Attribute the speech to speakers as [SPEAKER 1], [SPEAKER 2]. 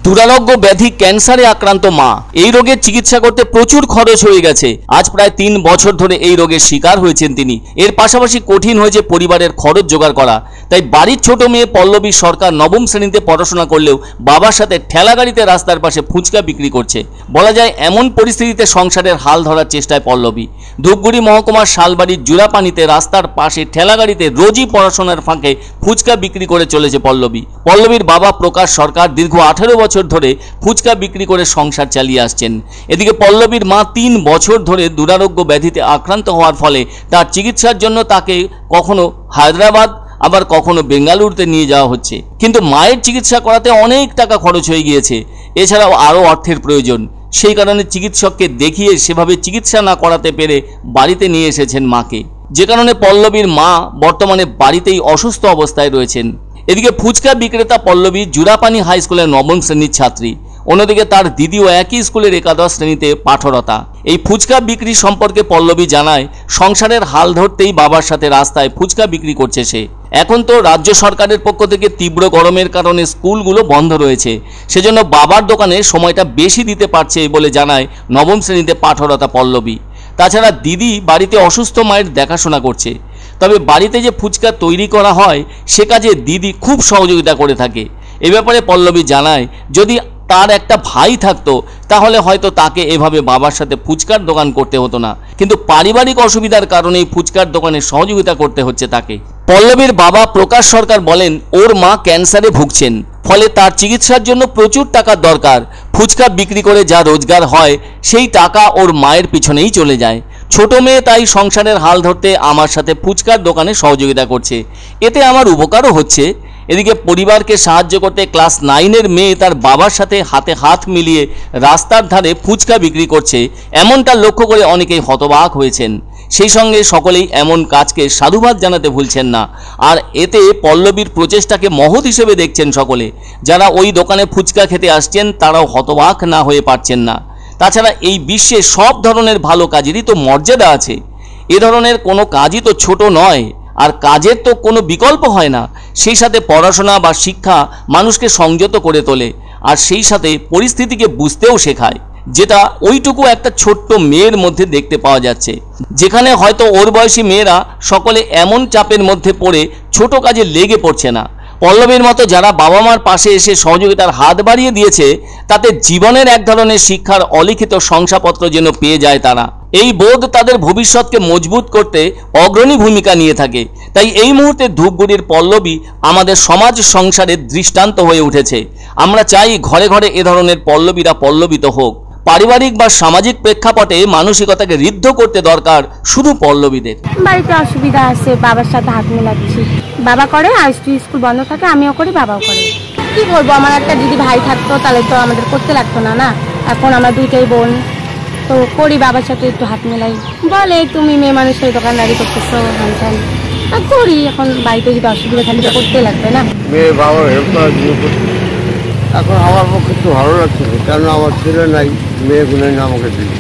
[SPEAKER 1] দুরারোগ্য ব্যাধি ক্যান্সারে আক্রান্ত মা। এই রোগের চিকিৎসা করতে প্রচুর খরচ হয়ে গেছে। আজ প্রায় 3 বছর ধরে এই রোগের শিকার হয়েছেন তিনি। এর পাশাপাশি কঠিন হয়েছে পরিবারের খরচ জোগাড় করা। তাই বাড়ির ছোট মেয়ে পল্লবী সরকার নবম শ্রেণীতে পড়াশোনা করলেও বাবার সাথে ঠেলাগাড়িতে রাস্তার পাশে ফুচকা বিক্রি করছে। বলা যায় এমন পরিস্থিতিতে সংসারের হাল ধরার চেষ্টায় পল্লবী। ধূপগুড়ি মহকুমার শালবাড়ির জুরাপানিতে রাস্তার পাশে ঠেলাগাড়িতে রোজই পড়াশোনার ফাঁকে ফুচকা বিক্রি করে চলেছে পল্লবী। পল্লবীর বাবা প্রকাশ সরকার দীর্ঘ 18 বছর ধরে ফুচকা বিক্রি করে সংসার চালিয়ে আসছেন। এদিকে পল্লবীর মা 3 বছর ধরে দুরারোগ্য ব্যাধিতে আক্রান্ত হওয়ার ফলে তার চিকিৎসার জন্য তাকে কখনো হায়দ্রাবাদ আবার কখনো বেঙ্গালুরুতে নিয়ে যাওয়া হচ্ছে। কিন্তু মায়ের চিকিৎসা করাতে অনেক টাকা খরচ হয়ে গিয়েছে। এছাড়াও আরও অর্থের প্রয়োজন। সেই কারণে চিকিৎসককে দেখিয়ে সেভাবে চিকিৎসা না করাতে পেরে বাড়িতে নিয়ে এসেছেন মাকে, যে কারণে পল্লবীর মা বর্তমানে বাড়িতেই অসুস্থ অবস্থায় রয়েছেন। এদিকে ফুচকা বিক্রেতা পল্লবী জুরাপানি হাই স্কুলের নবম শ্রেণীর ছাত্রী। অন্যদিকে তার দিদিও একই স্কুলের একাদশ শ্রেণীতে পাঠরতা। এই ফুচকা বিক্রি সম্পর্কে পল্লবী জানায়, সংসারের হাল ধরতেই বাবার সাথে রাস্তায় ফুচকা বিক্রি করছে সে। এখন তো রাজ্য সরকারের পক্ষ থেকে তীব্র গরমের কারণে স্কুলগুলো বন্ধ রয়েছে, সেজন্য বাবার দোকানে সময়টা বেশি দিতে পারছে বলে জানায় নবম শ্রেণীতে পাঠরতা পল্লবী। তাছাড়া দিদি বাড়িতে অসুস্থ মায়ের দেখাশোনা করছে। তবে বাড়িতে যে ফুচকা তৈরি করা হয় সে কাজে দিদি খুব সহযোগিতা করে থাকে। এ ব্যাপারে পল্লবী জানায়, যদি তার একটা ভাই থাকতো তাহলে হয়তো তাকে এভাবে বাবার সাথে ফুচকার দোকান করতে হতো না, কিন্তু পারিবারিক অসুবিধার কারণেই ফুচকার দোকানে সহযোগিতা করতে হচ্ছে তাকে। পল্লবীর বাবা প্রকাশ সরকার বলেন, ওর মা ক্যান্সারে ভুগছেন, ফলে তার চিকিৎসার জন্য প্রচুর টাকার দরকার। ফুচকা বিক্রি করে যা রোজগার হয় সেই টাকা ওর মায়ের পিছনেই চলে যায়। ছোট মেয়ে তাই সংসারের হাল ধরতে আমার সাথে ফুচকার দোকানে সহযোগিতা করছে, এতে আমার উপকারও হচ্ছে। এদিকে পরিবারকে সাহায্য করতে ক্লাস 9-এর মেয়ে তার বাবার সাথে হাতে হাত মিলিয়ে রাস্তার ধারে ফুচকা বিক্রি করছে, এমনটা লক্ষ্য করে অনেকেই হতবাক হয়েছেন। সেই সঙ্গে সকলেই এমন কাজকে সাধুবাদ জানাতে ভুলছেন না। আর এতে পল্লবীর প্রচেষ্টাকে মহৎ হিসেবে দেখছেন সকলে। যারা ওই দোকানে ফুচকা খেতে আসছেন তারাও হতবাক না হয়ে পারছেন না। তাছাড়া এই বিশ্বে সব ধরনের ভালো কাজেরই তো মর্যাদা আছে। এ ধরনের কোনো কাজই তো ছোট নয়, আর কাজের তো কোনো বিকল্প হয় না। সেই সাথে পড়াশোনা বা শিক্ষা মানুষকে সংযত করে তোলে, আর সেই সাথে পরিস্থিতিকে বুঝতেও শেখায়, যেটা ওইটুকু একটা ছোট্ট মেয়ের মধ্যে দেখতে পাওয়া যাচ্ছে। যেখানে হয়তো ওর বয়সী মেয়েরা সকলে এমন চাপের মধ্যে পড়ে ছোট কাজে লেগে পড়ছে না। পল্লবীর মতো যারা বাবা মার পাশে এসে সহযোগিতার হাত বাড়িয়ে দিয়েছে, তাতে জীবনের এক ধরনের শিক্ষার অলিখিত শংসাপত্র যেন পেয়ে যায় তারা। এই বোধ তাদের ভবিষ্যৎকে মজবুত করতে অগ্রণী ভূমিকা নিয়ে থাকে। তাই এই মুহূর্তে ধূপগুড়ির পল্লবী আমাদের সমাজ সংসারের দৃষ্টান্ত হয়ে উঠেছে। আমরা চাই ঘরে ঘরে এ ধরনের পল্লবীরা পল্লবিত হোক। পারিবারিক বা সামাজিক প্রেক্ষাপটে মানসিকতাকে ঋদ্ধ করতে দরকার শুধু পল্লবীদের।
[SPEAKER 2] বাড়িতে অসুবিধা আছে, বাবার সাথে হাত মেলাচ্ছি। বাবা করে, আর স্কুল বন্ধ থাকে, আমিও করি, বাবাও করে। কি করবো, আমার একটা দিদি ভাই থাকতো তাহলে তো আমাদের করতে লাগতো না। না, এখন আমরা দুইটাই বোন, তো করি, বাবার সাথে একটু হাত মেলাই। বলে তুমি মেয়ে মানুষের দোকানদারি করতেছো, হ্যান আর করি। এখন বাড়িতে যদি অসুবিধা থাকে তো করতে লাগবে না।
[SPEAKER 3] মেয়ে বাবার হেল্প করার জন্য এখন আমার পক্ষে একটু ভালো লাগছে, কেন আমার ছেলে নাই, মেয়েগুলো আমাকে দিল।